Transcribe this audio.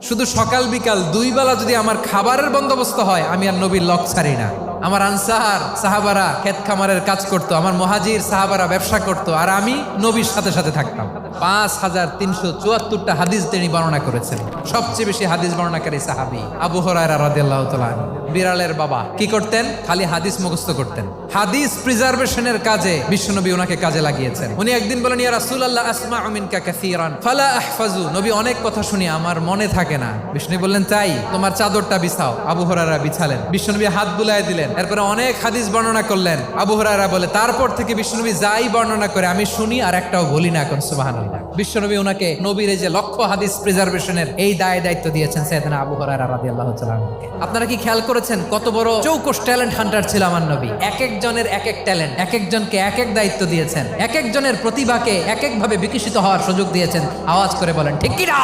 শুধু সকাল বিকাল দুই বেলা যদি আমার খাবারের বন্দোবস্ত হয়, আমি আর নবীর লক ছাড়ি না। আমার আনসার সাহাবারা ক্ষেত খামারের কাজ করতো, আমার মুহাজির সাহাবারা ব্যবসা করতো, আর আমি নবীর সাথে সাথে থাকতাম। 5374টা হাদিস তিনি বর্ণনা করেছেন। সবচেয়ে বেশি হাদিস বর্ণনাকারী সাহাবী আবু হুরায়রা রাদিয়াল্লাহু তাআলা। বিড়ালের বাবা কি করতেন? খালি হাদিস মুখস্থ করতেন। হাদিস প্রিজার্ভেশনের কাজে বিশ্বনবী ওনাকে কাজে লাগিয়েছেন। উনি একদিন বলেন, ইয়া রাসূলুল্লাহ আসমাউ মিনকা কাসীরান ফালা আহফাজু। নবী, অনেক কথা শুনি, আমার মনে থাকে না। বিষ্ণু বললেন, তাই তোমার চাদরটা বিছাও। আবু হুরায়রা বিছালেন। বিশ্বনবী হাত বুলায় দিলেন। এরপরে অনেক হাদিস বর্ণনা করলেন। আবু হুরায়রা বলে, তারপর থেকে বিশ্বনবী যাই বর্ণনা করে আমি শুনি আর একটাও বলি না। এখন সুবহানাল্লাহ। বিশ্বনবী ওনাকে নবীর এই যে লক্ষ্য হাদিস প্রিজার্ভেশনের এই দায়িত্ব দিয়েছেন সাইয়েদনা আবু হুরায়রা রাদিয়াল্লাহু তাআলা আনহুকে। আপনারা কি খেয়াল করেছেন কত বড় চৌকস ট্যালেন্ট হান্টার ছিল আমার নবী? এক একজনের এক এক ট্যালেন্ট, এক একজনকে এক এক দায়িত্ব দিয়েছেন, এক একজনের প্রতিভাকে এক একভাবে বিকশিত হওয়ার সুযোগ দিয়েছেন। আওয়াজ করে বলেন ঠিক কি না?